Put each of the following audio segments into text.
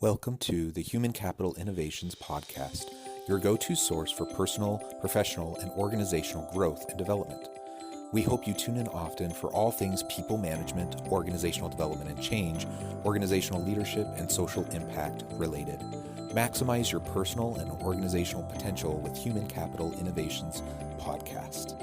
Welcome to the Human Capital Innovations Podcast, your go-to source for personal, professional, and organizational growth and development. We hope you tune in often for all things people management, organizational development and change, organizational leadership, and social impact related. Maximize your personal and organizational potential with Human Capital Innovations Podcast.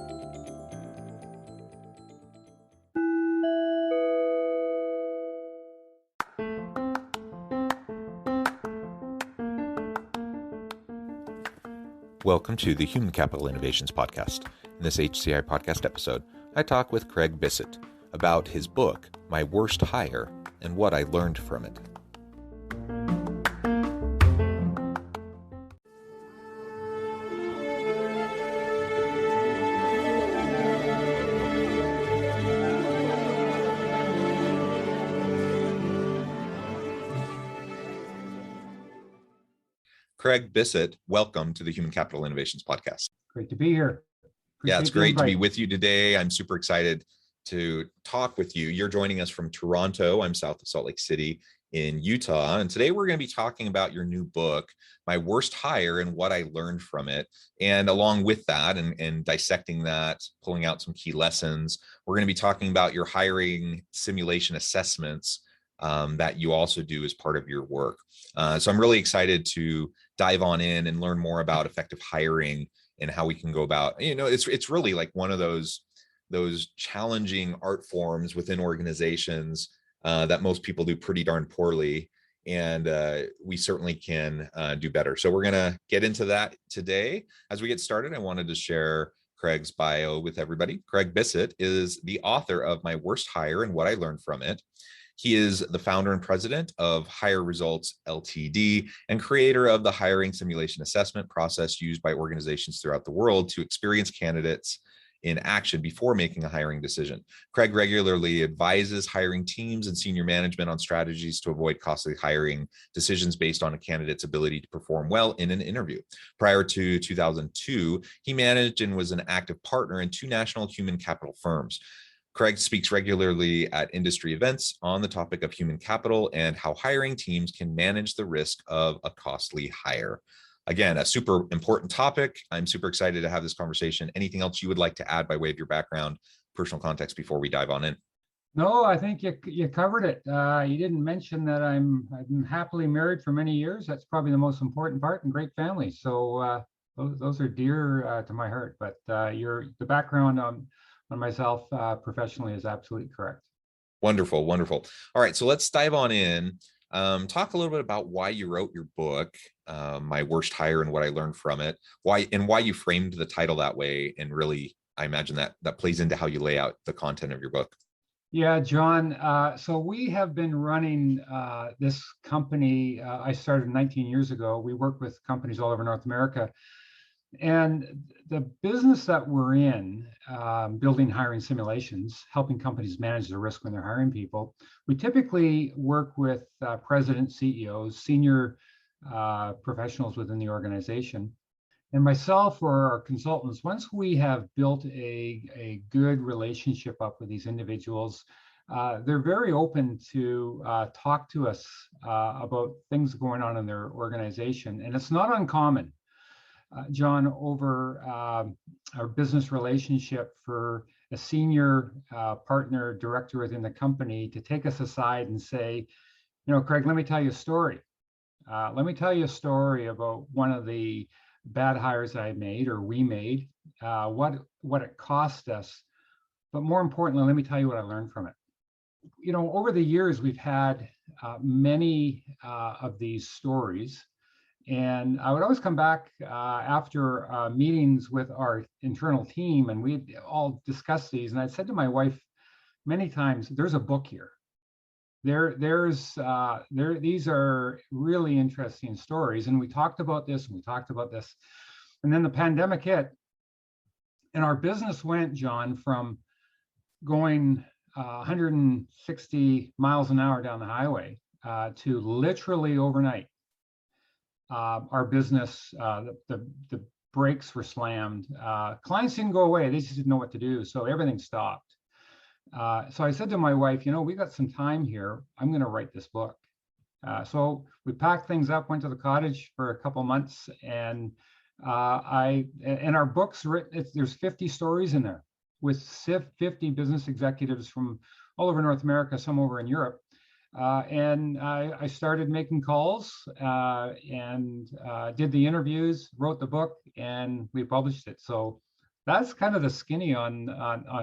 Welcome to the Human Capital Innovations Podcast. In this HCI podcast episode, I talk with Craig Bissett about his book, My Worst Hire, and what I learned from it. Craig Bissett, welcome to the Human Capital Innovations Podcast. Great to be here. Yeah, it's great to be with you today. I'm super excited to talk with you. You're joining us from Toronto. I'm south of Salt Lake City in Utah. And today we're going to be talking about your new book, My Worst Hire, and what I learned from it. And along with that and dissecting that, pulling out some key lessons, we're going to be talking about your hiring simulation assessments that you also do as part of your work. So I'm really excited to dive on in and learn more about effective hiring and how we can go about, it's really like one of those challenging art forms within organizations that most people do pretty darn poorly. And we certainly can do better. So we're going to get into that today. As we get started, I wanted to share Craig's bio with everybody. Craig Bissett is the author of My Worst Hire and What I Learned from It. He is the founder and president of Hire Results Ltd. And creator of the hiring simulation assessment process used by organizations throughout the world to experience candidates in action before making a hiring decision. Craig regularly advises hiring teams and senior management on strategies to avoid costly hiring decisions based on a candidate's ability to perform well in an interview. Prior to 2002, he managed and was an active partner in two national human capital firms. Craig speaks regularly at industry events on the topic of human capital and how hiring teams can manage the risk of a costly hire. Again, a super important topic. I'm super excited to have this conversation. Anything else you would like to add by way of your background, personal context before we dive on in? No, I think you covered it. You didn't mention that I've been happily married for many years. That's probably the most important part, and great family. So those are dear to my heart. But the background on myself professionally is absolutely correct. Wonderful, wonderful. All right, so let's dive on in. Talk a little bit about why you wrote your book, My Worst Hire and What I Learned from It, why you framed the title that way, and really, I imagine that plays into how you lay out the content of your book. Yeah, John. So we have been running this company. I started 19 years ago. We work with companies all over North America. And the business that we're in, building hiring simulations, helping companies manage the risk when they're hiring people, we typically work with presidents, CEOs, senior professionals within the organization. And myself or our consultants, once we have built a good relationship up with these individuals, they're very open to talk to us about things going on in their organization. And it's not uncommon, John, over our business relationship for a senior partner director within the company to take us aside and say, Craig, let me tell you a story. Let me tell you a story about one of the bad hires I made or we made, what it cost us. But more importantly, let me tell you what I learned from it. Over the years, we've had many of these stories. And I would always come back after meetings with our internal team, and we'd all discuss these. And I said to my wife many times, "There's a book here. These are really interesting stories." And we talked about this, and we talked about this, and then the pandemic hit, and our business went, John, from going 160 miles an hour down the highway to literally overnight. Our business, the brakes were slammed. Clients didn't go away. They just didn't know what to do. So everything stopped. So I said to my wife, we got some time here. I'm going to write this book. So we packed things up, went to the cottage for a couple months, and in our books, there's 50 stories in there with 50 business executives from all over North America, some over in Europe. And I started making calls and did the interviews, wrote the book, and we published it. So that's kind of the skinny on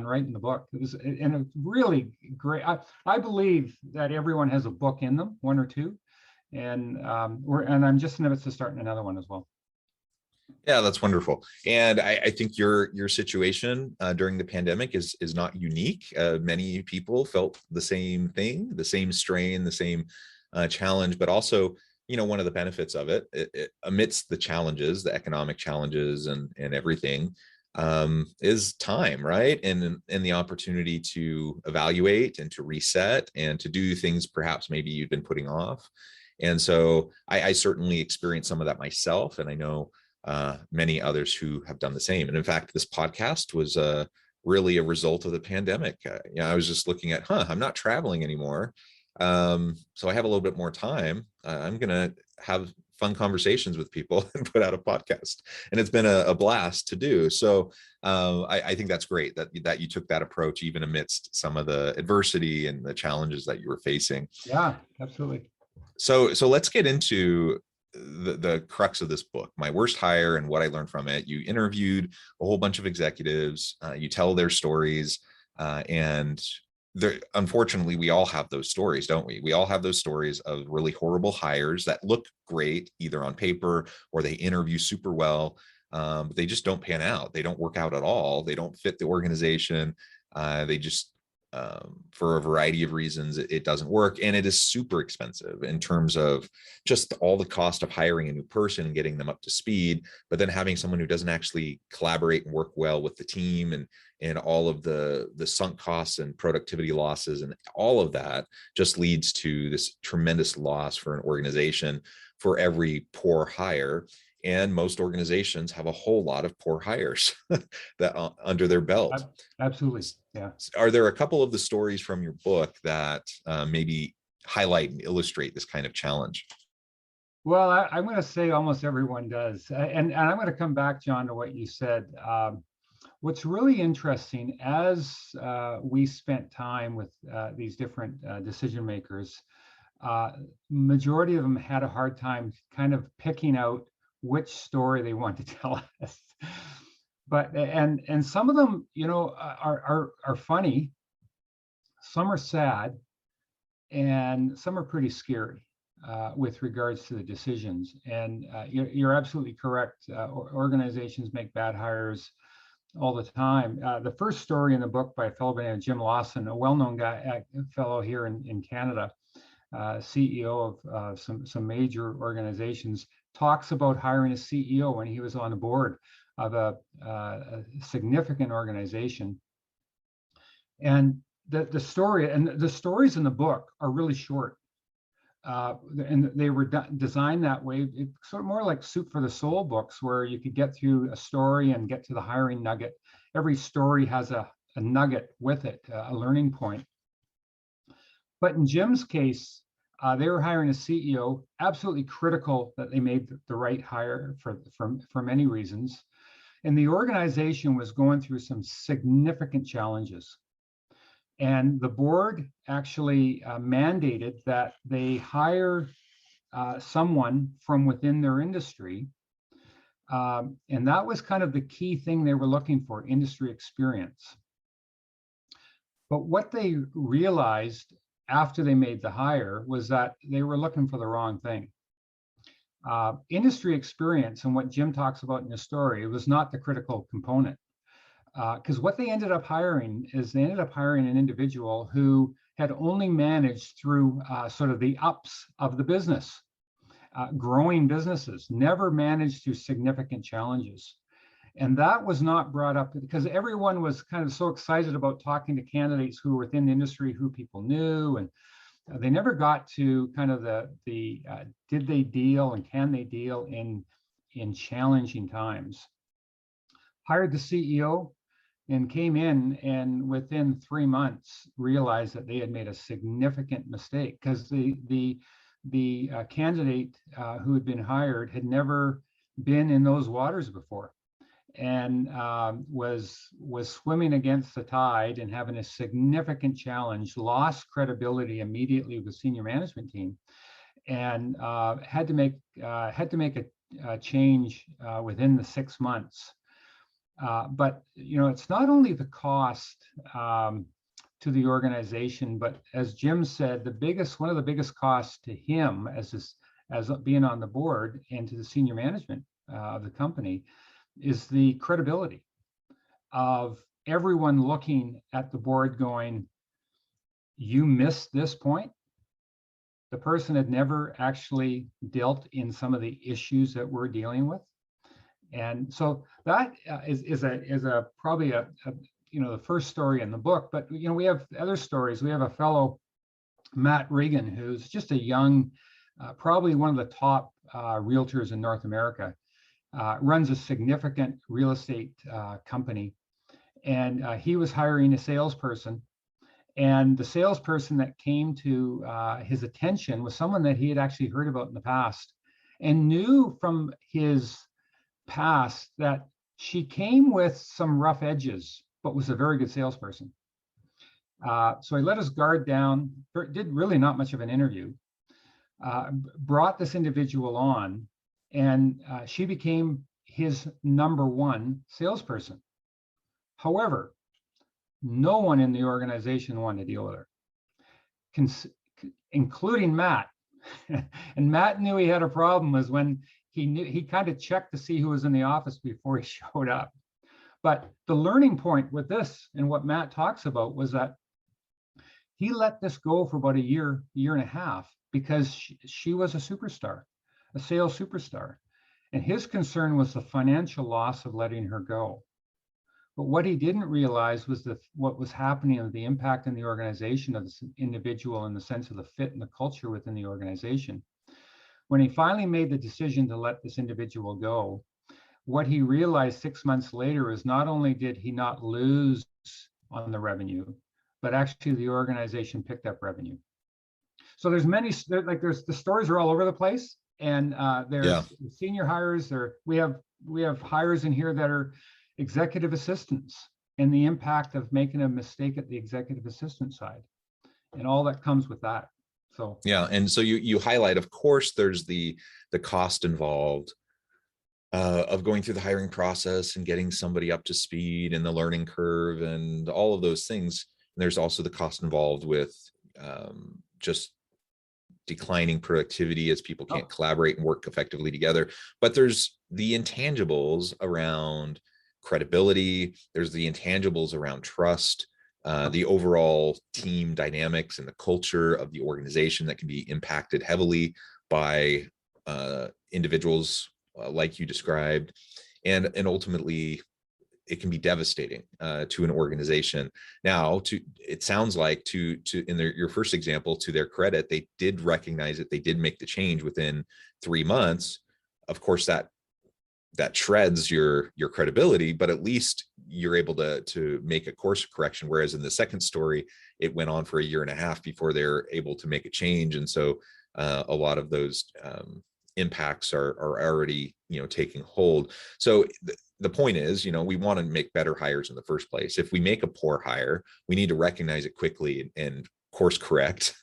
writing the book. And it's really great. I believe that everyone has a book in them, one or two, and I'm just in the midst of starting another one as well. Yeah, that's wonderful. And I think your situation during the pandemic is not unique. Many people felt the same thing, the same strain, the same challenge, but also, one of the benefits of it amidst the challenges, the economic challenges and everything, is time, right? And the opportunity to evaluate and to reset and to do things perhaps maybe you've been putting off. And so I certainly experienced some of that myself, and I know many others who have done the same. And in fact, this podcast was really a result of the pandemic. I was just looking at, I'm not traveling anymore. So I have a little bit more time. I'm going to have fun conversations with people and put out a podcast. And it's been a blast to do. So I think that's great that you took that approach, even amidst some of the adversity and the challenges that you were facing. Yeah, absolutely. So let's get into the crux of this book, My Worst Hire and What I Learned from It. You interviewed a whole bunch of executives, you tell their stories, and unfortunately, we all have those stories, don't we? We all have those stories of really horrible hires that look great, either on paper or they interview super well, but they just don't pan out. They don't work out at all. They don't fit the organization. They just for a variety of reasons, it doesn't work. And it is super expensive in terms of just all the cost of hiring a new person and getting them up to speed, but then having someone who doesn't actually collaborate and work well with the team, and all of the sunk costs and productivity losses, and all of that just leads to this tremendous loss for an organization for every poor hire. And most organizations have a whole lot of poor hires that under their belt. Absolutely. Yeah. Are there a couple of the stories from your book that maybe highlight and illustrate this kind of challenge? Well, I'm going to say almost everyone does. And I'm going to come back, John, to what you said. What's really interesting, as we spent time with these different decision makers, majority of them had a hard time kind of picking out which story they want to tell us. But and some of them, are funny, some are sad, and some are pretty scary with regards to the decisions. And you're absolutely correct. Organizations make bad hires all the time. The first story in the book by a fellow by the name of Jim Lawson, a well-known fellow here in Canada, CEO of some major organizations, talks about hiring a CEO when he was on the board of a significant organization. And the stories in the book are really short, and they were designed that way. It's sort of more like soup for the soul books, where you could get through a story and get to the hiring nugget. Every story has a nugget with it, a learning point. But in Jim's case, they were hiring a CEO, absolutely critical that they made the right hire for many reasons. And the organization was going through some significant challenges. And the board actually mandated that they hire someone from within their industry. And that was kind of the key thing they were looking for, industry experience. But what they realized after they made the hire was that they were looking for the wrong thing. Industry experience, and what Jim talks about in the story, was not the critical component. Because what they ended up hiring is they ended up hiring an individual who had only managed through sort of the ups of the business, growing businesses, never managed through significant challenges. And that was not brought up because everyone was kind of so excited about talking to candidates who were within the industry, who people knew, and they never got to kind of the did they deal and can they deal in challenging times. Hired the CEO and came in, and within 3 months realized that they had made a significant mistake, because the the candidate who had been hired had never been in those waters before, and was swimming against the tide and having a significant challenge, lost credibility immediately with the senior management team, and had to make a change within the 6 months. But it's not only the cost to the organization, but as Jim said, one of the biggest costs to him as being on the board and to the senior management of the company is the credibility of everyone looking at the board going, you missed this point. The person had never actually dealt in some of the issues that we're dealing with. And so that is probably the first story in the book. But we have other stories. We have a fellow, Matt Regan, who's just a young, probably one of the top realtors in North America, runs a significant real estate company, and he was hiring a salesperson. And the salesperson that came to his attention was someone that he had actually heard about in the past, and knew from his past that she came with some rough edges, but was a very good salesperson. So he let his guard down, did really not much of an interview, brought this individual on, and she became his number one salesperson. However, no one in the organization wanted to deal with her, including Matt. And Matt knew he had a problem was when he kind of checked to see who was in the office before he showed up. But the learning point with this and what Matt talks about was that he let this go for about a year and a half because she was a superstar, a sales superstar. And his concern was the financial loss of letting her go. But what he didn't realize was what was happening and the impact on the organization of this individual in the sense of the fit and the culture within the organization. When he finally made the decision to let this individual go, what he realized 6 months later is not only did he not lose on the revenue, but actually the organization picked up revenue. So there's the stories are all over the place, and there's senior hires. We have hires in here that are executive assistants, and the impact of making a mistake at the executive assistant side, and all that comes with that. So and so you highlight, of course, there's the cost involved of going through the hiring process and getting somebody up to speed and the learning curve and all of those things. And there's also the cost involved with just declining productivity as people can't collaborate and work effectively together. But there's the intangibles around credibility. There's the intangibles around trust, the overall team dynamics and the culture of the organization that can be impacted heavily by individuals like you described, and ultimately it can be devastating to an organization. Now, it sounds like your first example, to their credit, they did recognize it. They did make the change within 3 months. Of course, that shreds your credibility, but at least you're able to make a course correction. Whereas in the second story, it went on for a year and a half before they're able to make a change. And so a lot of those impacts are already, taking hold. So the point is, we want to make better hires in the first place. If we make a poor hire, we need to recognize it quickly and course correct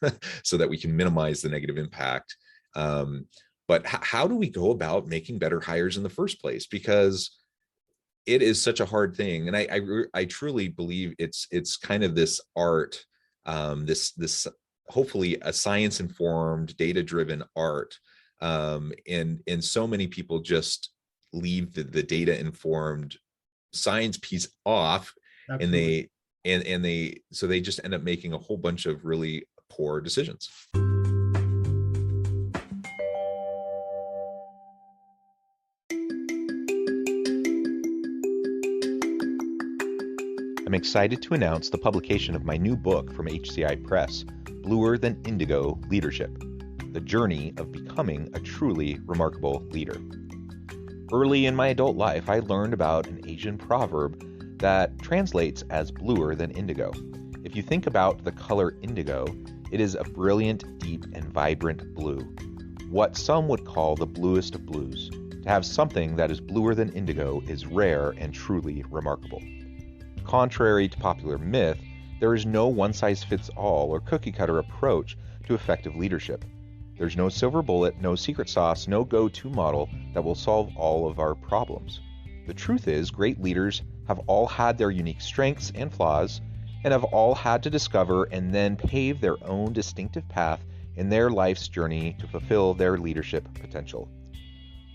so that we can minimize the negative impact. But how do we go about making better hires in the first place? Because it is such a hard thing. And I truly believe it's kind of this art, this hopefully a science-informed, data-driven art. And so many people just leave the data-informed science piece off. Absolutely. and they just end up making a whole bunch of really poor decisions. I'm excited to announce the publication of my new book from HCI Press, Bluer Than Indigo Leadership: The Journey of Becoming a Truly Remarkable Leader. Early in my adult life, I learned about an Asian proverb that translates as bluer than indigo. If you think about the color indigo, It is a brilliant, deep, and vibrant blue, what some would call the bluest of blues. To have something that is bluer than indigo is rare and truly remarkable. Contrary to popular myth, there is no one-size-fits-all or cookie-cutter approach to effective leadership. There's no silver bullet, no secret sauce, no go-to model that will solve all of our problems. The truth is, great leaders have all had their unique strengths and flaws, and have all had to discover and then pave their own distinctive path in their life's journey to fulfill their leadership potential.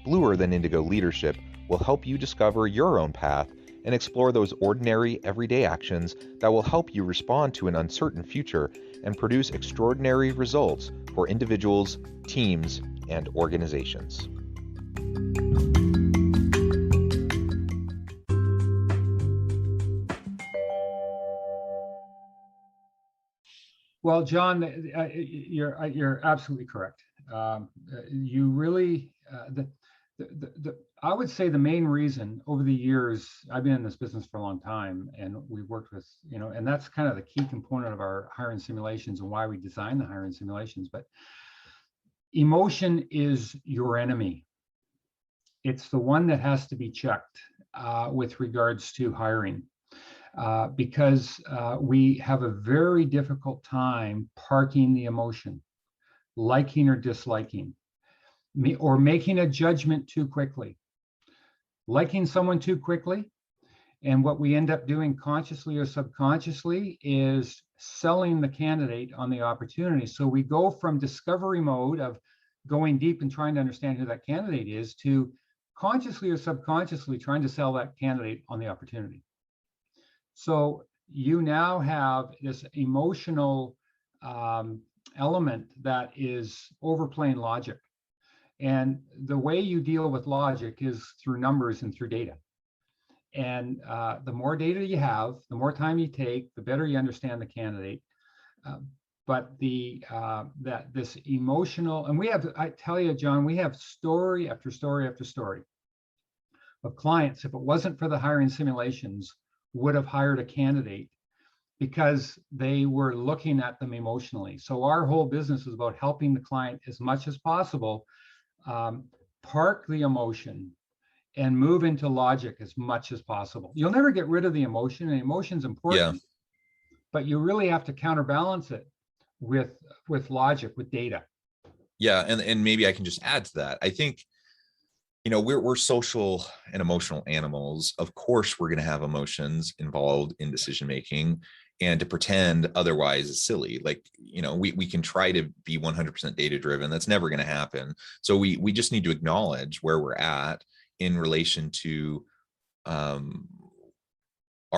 Bluer than indigo leadership will help you discover your own path and explore those ordinary, everyday actions that will help you respond to an uncertain future and produce extraordinary results for individuals, teams, and organizations. Well, John, you're absolutely correct. You really, I would say the main reason over the years, I've been in this business for a long time, and we've worked with, and that's kind of the key component of our hiring simulations and why we design the hiring simulations. But emotion is your enemy. It's the one that has to be checked with regards to hiring. Because we have a very difficult time parking the emotion, liking or disliking, or making a judgment too quickly, liking someone too quickly. And what we end up doing consciously or subconsciously is selling the candidate on the opportunity. So we go from discovery mode of going deep and trying to understand who that candidate is to consciously or subconsciously trying to sell that candidate on the opportunity. So you now have this emotional element that is overplaying logic. And the way you deal with logic is through numbers and through data. And the more data you have, the more time you take, the better you understand the candidate. But this emotional, and we have, I tell you, John, we have story after story after story of clients, if it wasn't for the hiring simulations, would have hired a candidate because they were looking at them emotionally. So our whole business is about helping the client as much as possible park the emotion and move into logic as much as possible. You'll never get rid of the emotion, and emotion's important, but you really have to counterbalance it with logic, with data. Yeah, and maybe I can just add to that. I think, we're social and emotional animals. Of course, we're going to have emotions involved in decision making, and to pretend otherwise is silly. Like, we can try to be 100% data driven. That's never going to happen. So we just need to acknowledge where we're at in relation to our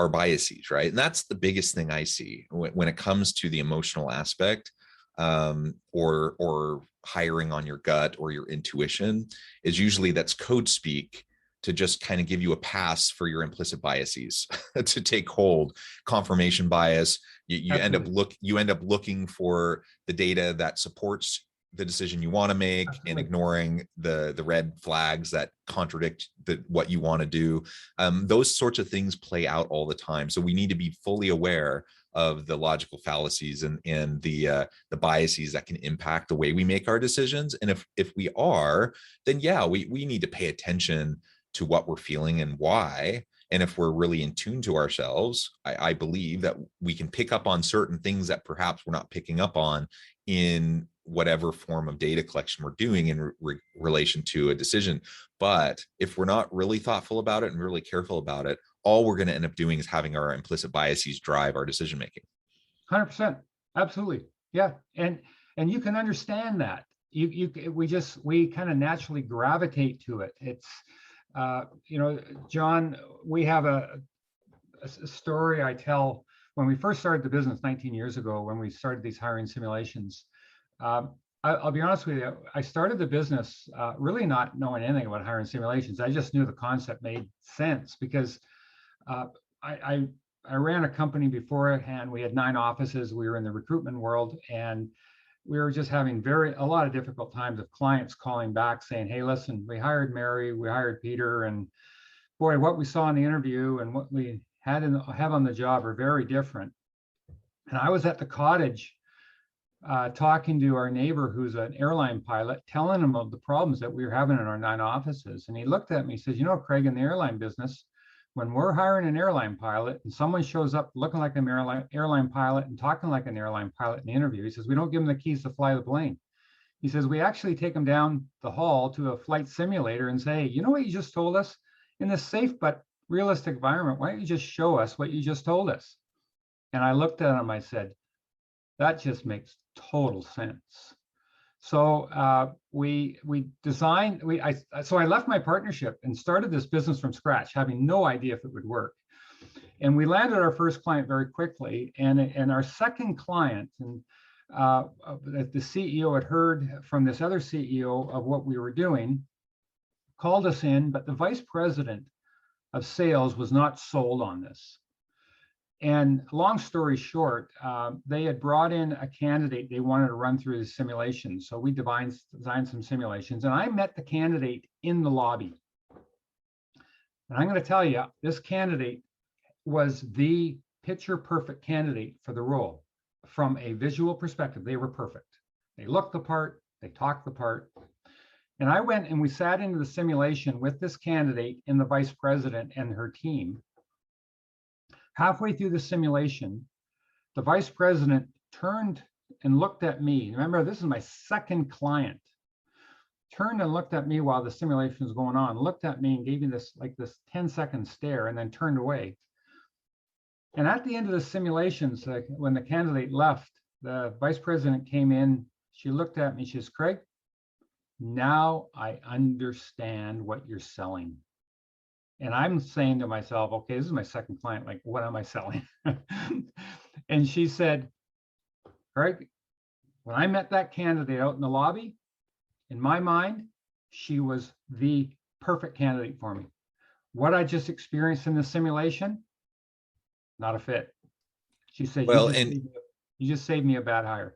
biases, right? And that's the biggest thing I see when it comes to the emotional aspect, or hiring on your gut or your intuition, is usually that's code speak to just kind of give you a pass for your implicit biases to take hold. Confirmation bias. You end up looking for the data that supports the decision you want to make. Absolutely. And ignoring the red flags that contradict what you want to do. Those sorts of things play out all the time. So we need to be fully aware of the logical fallacies and the biases that can impact the way we make our decisions. And if we are, then yeah, we need to pay attention to what we're feeling and why. And if we're really in tune to ourselves, I believe that we can pick up on certain things that perhaps we're not picking up on in whatever form of data collection we're doing in relation to a decision. But if we're not really thoughtful about it and really careful about it, all we're going to end up doing is having our implicit biases drive our decision making. 100%. Absolutely. Yeah. And you can understand that. We kind of naturally gravitate to it. It's, John, we have a story I tell when we first started the business 19 years ago, when we started these hiring simulations. I'll be honest with you, I started the business really not knowing anything about hiring simulations. I just knew the concept made sense because I ran a company beforehand. We had 9 offices. We were in the recruitment world, and we were just having a lot of difficult times of clients calling back saying, hey, listen, we hired Mary, we hired Peter, and boy, what we saw in the interview and what we have on the job are very different. And I was at the cottage talking to our neighbor who's an airline pilot, telling him of the problems that we were having in our 9 offices. And he looked at me, he says, you know, Craig, in the airline business, when we're hiring an airline pilot and someone shows up looking like an airline pilot and talking like an airline pilot in the interview, he says, we don't give them the keys to fly the plane. He says, we actually take them down the hall to a flight simulator and say, you know what you just told us? In this safe but realistic environment, why don't you just show us what you just told us? And I looked at him, I said, that just makes total sense. So so I left my partnership and started this business from scratch, having no idea if it would work. And we landed our first client very quickly. And our second client, and the CEO had heard from this other CEO of what we were doing, called us in, but the vice president of sales was not sold on this. And long story short, they had brought in a candidate they wanted to run through the simulations. So we designed some simulations, and I met the candidate in the lobby. And I'm going to tell you, this candidate was the picture perfect candidate for the role. From a visual perspective, they were perfect. They looked the part, they talked the part. And I went and we sat into the simulation with this candidate and the vice president and her team. Halfway through the simulation, the vice president turned and looked at me. Remember, this is my second client. Turned and looked at me while the simulation was going on, looked at me and gave me this 10-second stare and then turned away. And at the end of the simulations, when the candidate left, the vice president came in, she looked at me, she says, Craig, now I understand what you're selling. And I'm saying to myself, okay, this is my second client. Like, what am I selling? And she said, Craig, when I met that candidate out in the lobby, in my mind, she was the perfect candidate for me. What I just experienced in the simulation, not a fit. She said, well, you just saved me a bad hire.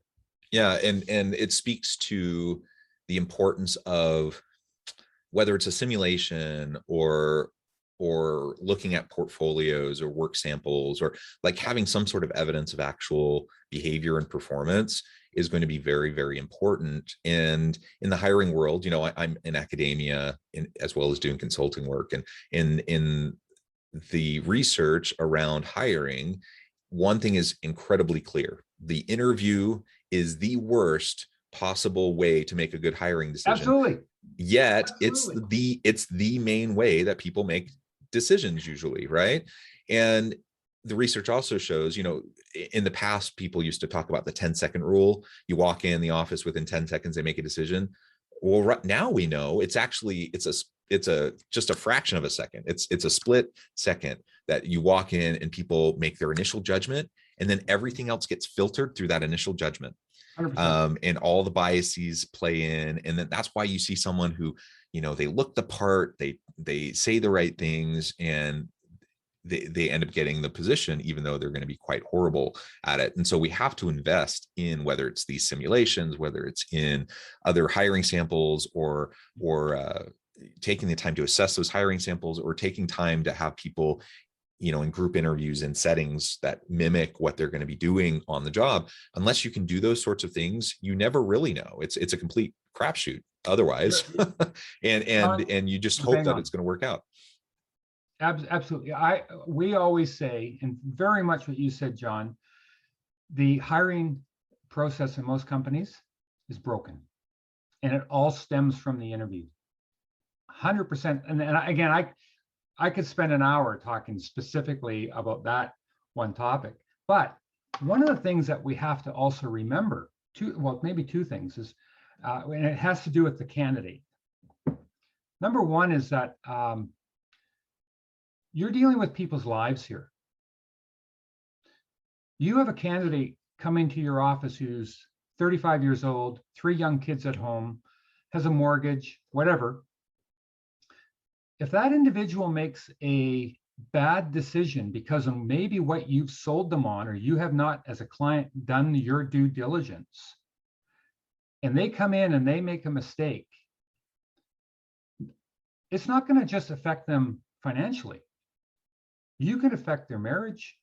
Yeah, and it speaks to the importance of whether it's a simulation or looking at portfolios or work samples, or like having some sort of evidence of actual behavior and performance is going to be very, very important. And in the hiring world, you know, I'm in academia as well as doing consulting work, and in the research around hiring, one thing is incredibly clear: the interview is the worst possible way to make a good hiring decision. Absolutely. Yet Absolutely. it's the main way that people make decisions usually, right? And the research also shows, you know, in the past, people used to talk about the 10-second rule. You walk in the office, within 10 seconds, they make a decision. Well, right now we know it's just a fraction of a second. It's a split second that you walk in and people make their initial judgment, and then everything else gets filtered through that initial judgment. And all the biases play in. And then that's why you see someone who, you know, they look the part, they say the right things, and they end up getting the position, even though they're going to be quite horrible at it. And so we have to invest in, whether it's these simulations, whether it's in other hiring samples, or taking the time to assess those hiring samples, or taking time to have people, you know, in group interviews in settings that mimic what they're going to be doing on the job. Unless you can do those sorts of things, you never really know. It's a complete crapshoot otherwise. and you just hope that it's going to work out. Absolutely. We always say, and very much what you said, John, the hiring process in most companies is broken, and it all stems from the interview. 100%. And again, I could spend an hour talking specifically about that one topic, but one of the things that we have to also remember, maybe two things, is, and it has to do with the candidate. Number one is that you're dealing with people's lives here. You have a candidate coming to your office who's 35 years old, 3 young kids at home, has a mortgage, whatever. If that individual makes a bad decision because of maybe what you've sold them on, or you have not, as a client, done your due diligence, and they come in and they make a mistake, it's not going to just affect them financially. You could affect their marriage.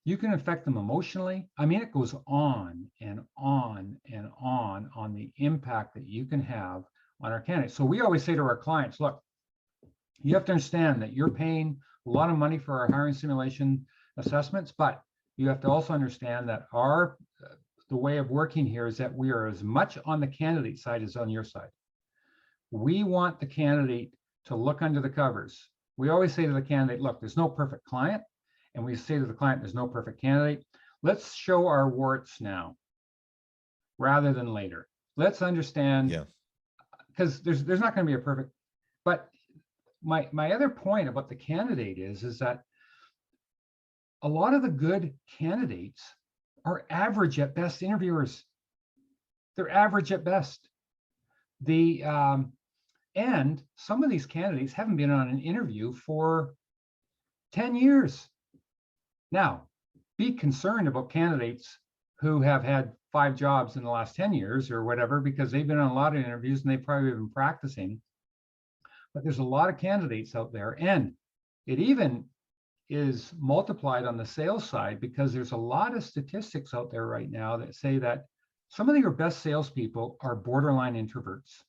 You can affect them emotionally. I mean, it goes on and on and on the impact that you can have on our candidates. So we always say to our clients, look, you have to understand that you're paying a lot of money for our hiring simulation assessments, but you have to also understand that the way of working here is that we are as much on the candidate side as on your side. We want the candidate to look under the covers. We always say to the candidate, look, there's no perfect client. And we say to the client, there's no perfect candidate. Let's show our warts now rather than later. Let's understand, because there's not going to be a perfect, but my other point about the candidate is that a lot of the good candidates are average at best interviewers. They're average at best. And some of these candidates haven't been on an interview for 10 years. Now, be concerned about candidates who have had 5 jobs in the last 10 years or whatever, because they've been on a lot of interviews and they've probably been practicing. But there's a lot of candidates out there, and it even is multiplied on the sales side, because there's a lot of statistics out there right now that say that some of your best salespeople are borderline introverts.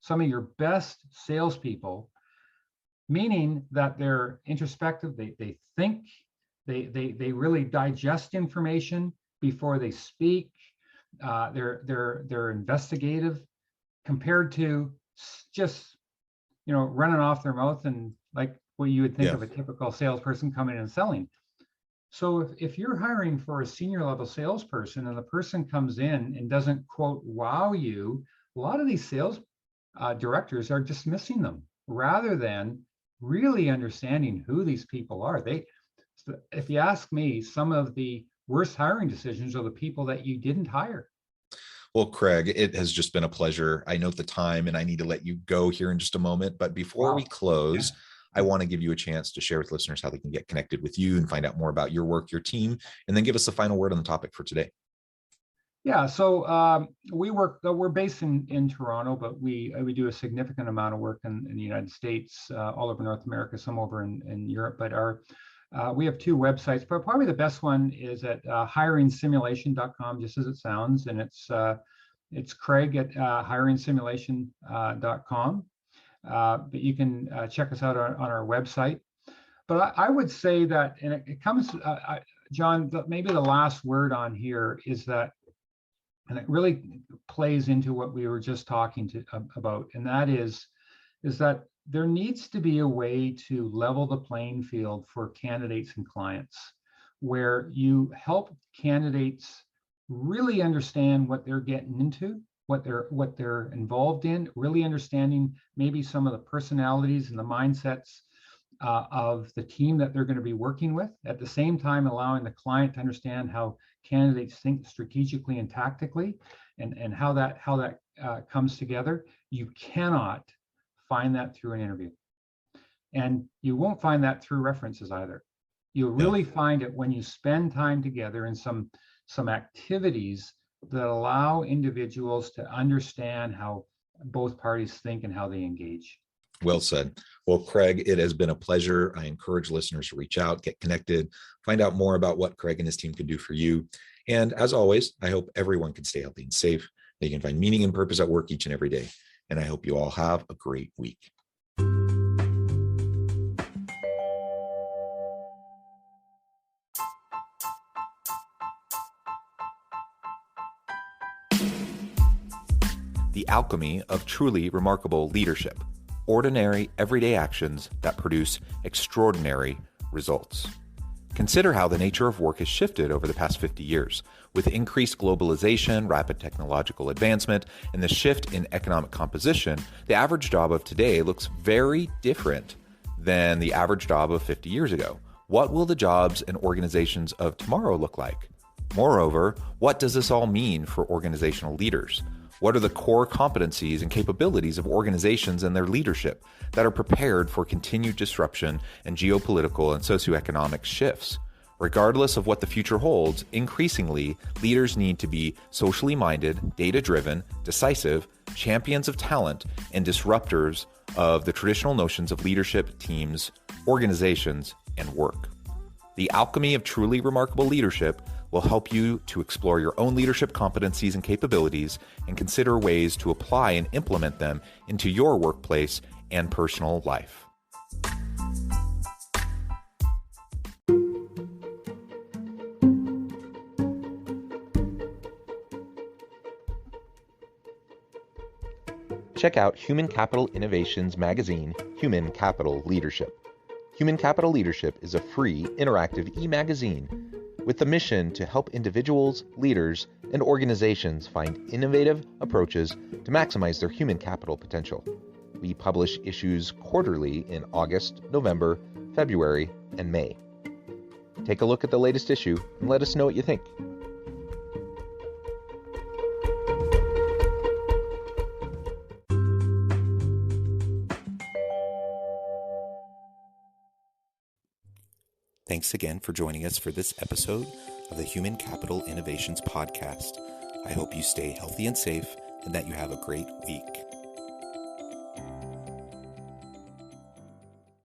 Some of your best salespeople, meaning that they're introspective, they think, they really digest information before they speak. They're investigative, compared to just running off their mouth and like what you would think of a typical salesperson coming in and selling. So if you're hiring for a senior level salesperson and the person comes in and doesn't, quote, wow you, a lot of these sales directors are dismissing them rather than really understanding who these people are. If you ask me, some of the worst hiring decisions are the people that you didn't hire. Well, Craig, it has just been a pleasure. I note the time and I need to let you go here in just a moment. But before we close, I want to give you a chance to share with listeners how they can get connected with you and find out more about your work, your team, and then give us the final word on the topic for today. Yeah, so we're based in Toronto, but we do a significant amount of work in the United States, all over North America, some over in Europe. But we have 2 websites, but probably the best one is at hiringsimulation.com, just as it sounds, and it's Craig at hiringsimulation.com. But you can check us out on our website. But I would say that, and it comes, John, maybe the last word on here is that, and it really plays into what we were just talking about, and that is that there needs to be a way to level the playing field for candidates and clients, where you help candidates really understand what they're getting into, what they're involved in, really understanding maybe some of the personalities and the mindsets of the team that they're going to be working with, at the same time allowing the client to understand how candidates think strategically and tactically, and how that comes together. You cannot find that through an interview, and you won't find that through references either. You'll really find it when you spend time together in some activities that allow individuals to understand how both parties think and how they engage. Well said. Well, Craig, it has been a pleasure. I encourage listeners to reach out, get connected, find out more about what Craig and his team can do for you. And as always, I hope everyone can stay healthy and safe. They can find meaning and purpose at work each and every day. And I hope you all have a great week. The alchemy of truly remarkable leadership. Ordinary, everyday actions that produce extraordinary results. Consider how the nature of work has shifted over the past 50 years. With increased globalization, rapid technological advancement, and the shift in economic composition, the average job of today looks very different than the average job of 50 years ago. What will the jobs and organizations of tomorrow look like? Moreover, what does this all mean for organizational leaders? What are the core competencies and capabilities of organizations and their leadership that are prepared for continued disruption and geopolitical and socioeconomic shifts? Regardless of what the future holds, increasingly, leaders need to be socially minded, data-driven, decisive, champions of talent, and disruptors of the traditional notions of leadership, teams, organizations, and work. The Alchemy of Truly Remarkable Leadership will help you to explore your own leadership competencies and capabilities and consider ways to apply and implement them into your workplace and personal life. Check out Human Capital Innovations magazine, Human Capital Leadership. Human Capital Leadership is a free, interactive e-magazine with the mission to help individuals, leaders, and organizations find innovative approaches to maximize their human capital potential. We publish issues quarterly in August, November, February, and May. Take a look at the latest issue and let us know what you think. Thanks again for joining us for this episode of the Human Capital Innovations Podcast. I hope you stay healthy and safe and that you have a great week.